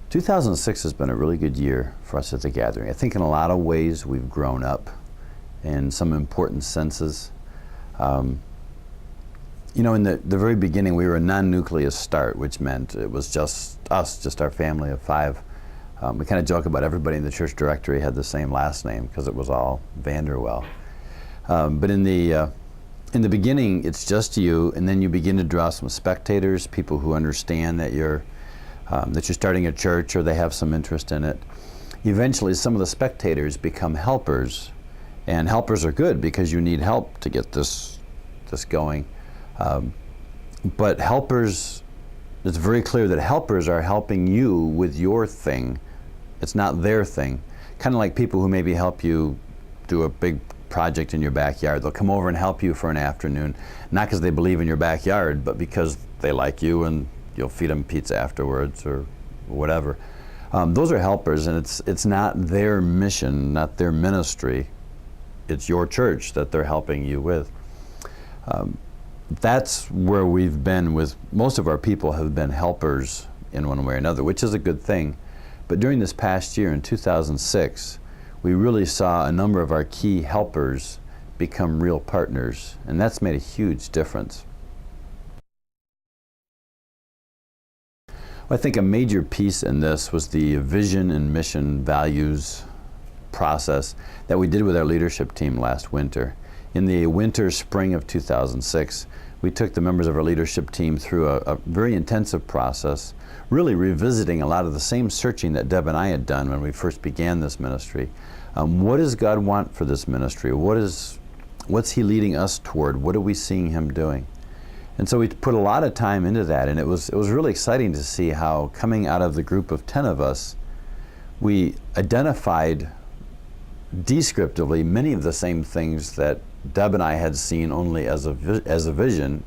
2006 has been a really good year for us at the Gathering. I think in a lot of ways we've grown up in some important senses. You know, in the very beginning we were a non-nucleus start, which meant it was just us, just our family of 5. We kind of joke about everybody in the church directory had the same last name because it was all Vanderwell. But in the beginning it's just you, and then you begin to draw some spectators, people who understand that you're starting a church or they have some interest in it. Eventually some of the spectators become helpers, and helpers are good because you need help to get this going. But helpers, it's very clear that helpers are helping you with your thing. It's not their thing. Kind of like people who maybe help you do a big project in your backyard. They'll come over and help you for an afternoon, not because they believe in your backyard, but because they like you and you'll feed them pizza afterwards or whatever. Those are helpers, and it's not their mission, not their ministry. It's your church that they're helping you with. That's where we've been with most of our people, have been helpers in one way or another, which is a good thing. But during this past year, in 2006, we really saw a number of our key helpers become real partners, and that's made a huge difference. I think a major piece in this was the vision and mission values process that we did with our leadership team last winter. In the winter, spring of 2006, we took the members of our leadership team through a very intensive process, really revisiting a lot of the same searching that Deb and I had done when we first began this ministry. What does God want for this ministry? What's He leading us toward? What are we seeing Him doing? And so we put a lot of time into that, and it was really exciting to see how, coming out of the group of 10 of us, we identified descriptively many of the same things that Deb and I had seen only as a vision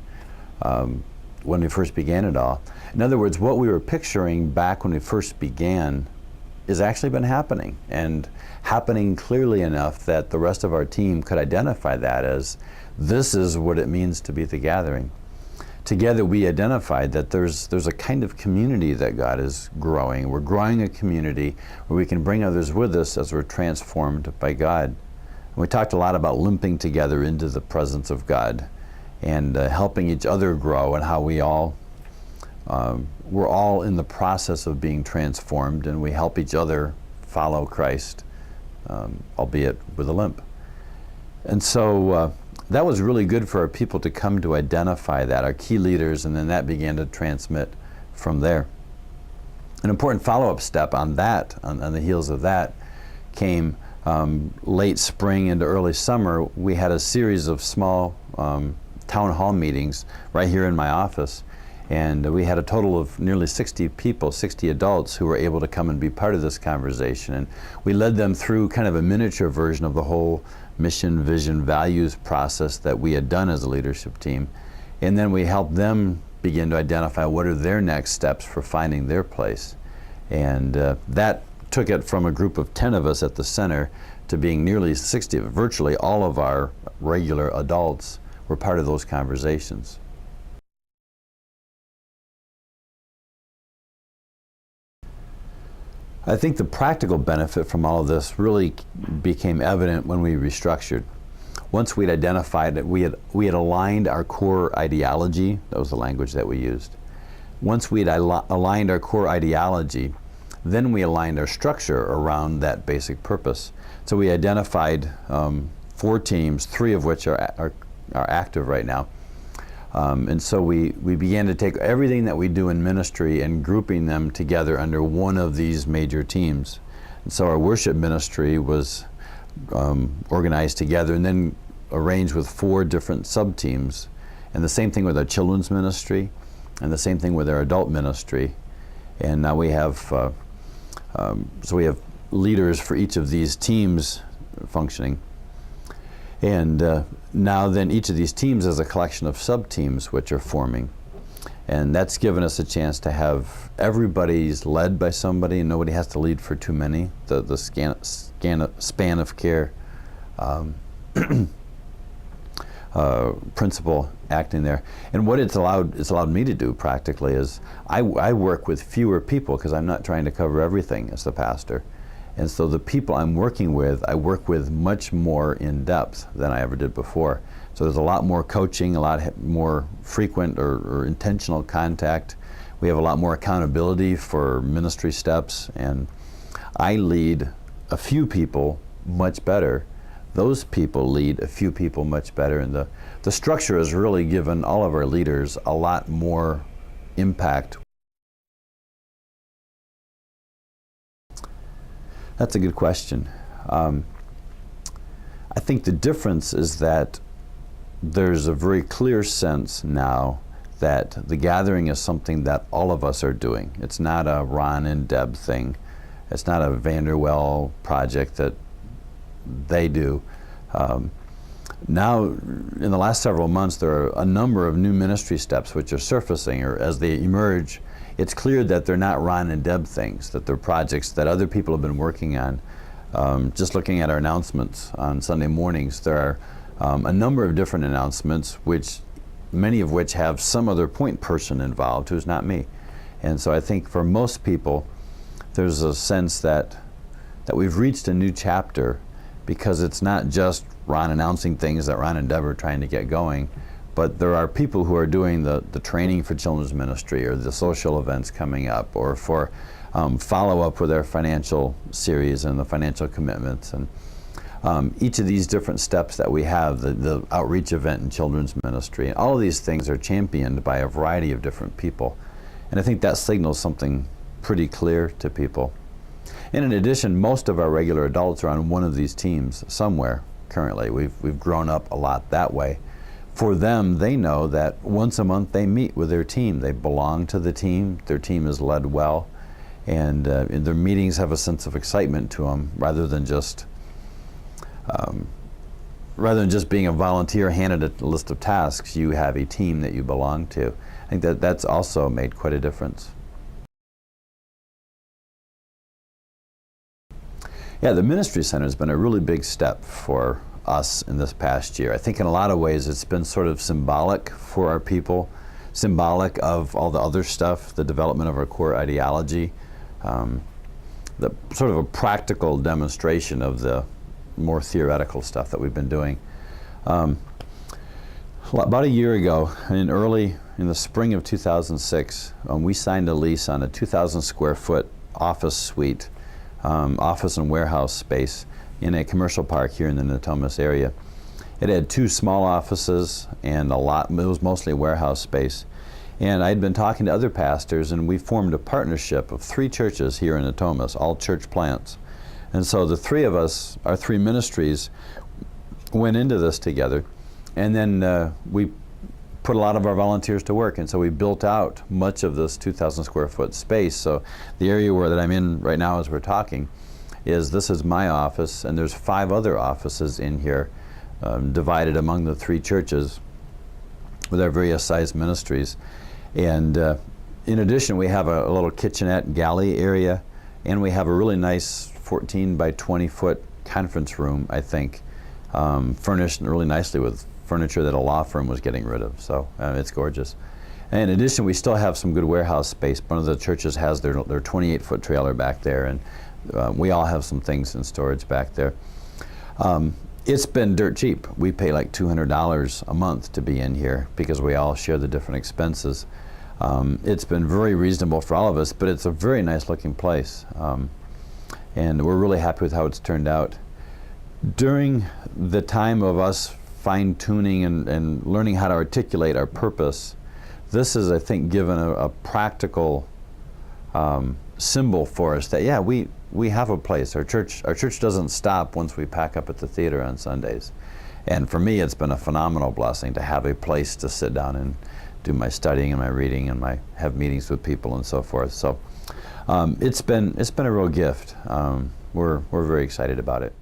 when we first began it all. In other words, what we were picturing back when we first began has actually been happening, and happening clearly enough that the rest of our team could identify that as, this is what it means to be the Gathering. Together we identified that there's a kind of community that God is growing. We're growing a community where we can bring others with us as we're transformed by God. And we talked a lot about limping together into the presence of God and helping each other grow, and how we're all in the process of being transformed, and we help each other follow Christ, albeit with a limp. And so that was really good for our people to come to identify that, our key leaders, and then that began to transmit from there. An important follow-up step on that, on the heels of that, came late spring into early summer. We had a series of small town hall meetings right here in my office, and we had a total of nearly 60 people, 60 adults, who were able to come and be part of this conversation. And we led them through kind of a miniature version of the whole mission, vision, values process that we had done as a leadership team. And then we helped them begin to identify what are their next steps for finding their place. And that took it from a group of 10 of us at the center to being nearly 60. Virtually all of our regular adults were part of those conversations. I think the practical benefit from all of this really became evident when we restructured. Once we'd identified that we had aligned our core ideology, that was the language that we used. Once we'd aligned our core ideology, then we aligned our structure around that basic purpose. So we identified 4 teams, 3 of which are active right now. And so we began to take everything that we do in ministry and grouping them together under one of these major teams. And so our worship ministry was organized together and then arranged with 4 different sub-teams. And the same thing with our children's ministry, and the same thing with our adult ministry. And now we have, so we have leaders for each of these teams functioning. And now then each of these teams is a collection of sub-teams which are forming. And that's given us a chance to have everybody's led by somebody, and nobody has to lead for too many, the span of care. principal acting there. And what it's allowed me to do practically is I work with fewer people because I'm not trying to cover everything as the pastor. And so the people I'm working with, I work with much more in depth than I ever did before. So there's a lot more coaching, a lot more frequent or intentional contact. We have a lot more accountability for ministry steps, and I lead a few people much better. Those people lead a few people much better, and the structure has really given all of our leaders a lot more impact. That's a good question. I think the difference is that there's a very clear sense now that the gathering is something that all of us are doing. It's not a Ron and Deb thing. It's not a Vanderwell project that they do. Now, in the last several months, there are a number of new ministry steps which are surfacing, or as they emerge, it's clear that they're not Ron and Deb things, that they're projects that other people have been working on. Just looking at our announcements on Sunday mornings, there are a number of different announcements, many of which have some other point person involved who's not me. And so I think for most people, there's a sense that we've reached a new chapter, because it's not just Ron announcing things that Ron and Deb are trying to get going, but there are people who are doing the training for children's ministry, or the social events coming up, or for follow-up with our financial series and the financial commitments. And each of these different steps that we have, the outreach event in children's ministry, and all of these things are championed by a variety of different people. And I think that signals something pretty clear to people. And in addition, most of our regular adults are on one of these teams somewhere currently. We've grown up a lot that way. For them, they know that once a month they meet with their team. They belong to the team. Their team is led well. And their meetings have a sense of excitement to them, rather than just being a volunteer handed a list of tasks. You have a team that you belong to. I think that's also made quite a difference. Yeah, the Ministry Center has been a really big step for us in this past year. I think in a lot of ways it's been sort of symbolic for our people, symbolic of all the other stuff, the development of our core ideology, the sort of a practical demonstration of the more theoretical stuff that we've been doing. About a year ago, in the spring of 2006, we signed a lease on a 2,000 square foot office suite, office and warehouse space in a commercial park here in the Natomas area. It had 2 small offices and it was mostly warehouse space. And I'd been talking to other pastors, and we formed a partnership of 3 churches here in Natomas, all church plants. And so the 3 of us, our 3 ministries, went into this together, and then we put a lot of our volunteers to work, and so we built out much of this 2,000 square foot space. So the area that I'm in right now as we're talking this is my office, and there's 5 other offices in here, divided among the 3 churches with our various size ministries. And in addition, we have a little kitchenette galley area, and we have a really nice 14 by 20 foot conference room, I think, furnished really nicely with furniture that a law firm was getting rid of. So it's gorgeous. And in addition, we still have some good warehouse space. One of the churches has their 28 foot trailer back there, and we all have some things in storage back there. It's been dirt cheap. We pay like $200 a month to be in here because we all share the different expenses. It's been very reasonable for all of us, but it's a very nice looking place. And we're really happy with how it's turned out. During the time of us fine-tuning and learning how to articulate our purpose, this is, I think, given a practical symbol for us that, yeah, we have a place. Our church doesn't stop once we pack up at the theater on Sundays. And for me, it's been a phenomenal blessing to have a place to sit down and do my studying and my reading and have meetings with people and so forth. So it's been a real gift. We're very excited about it.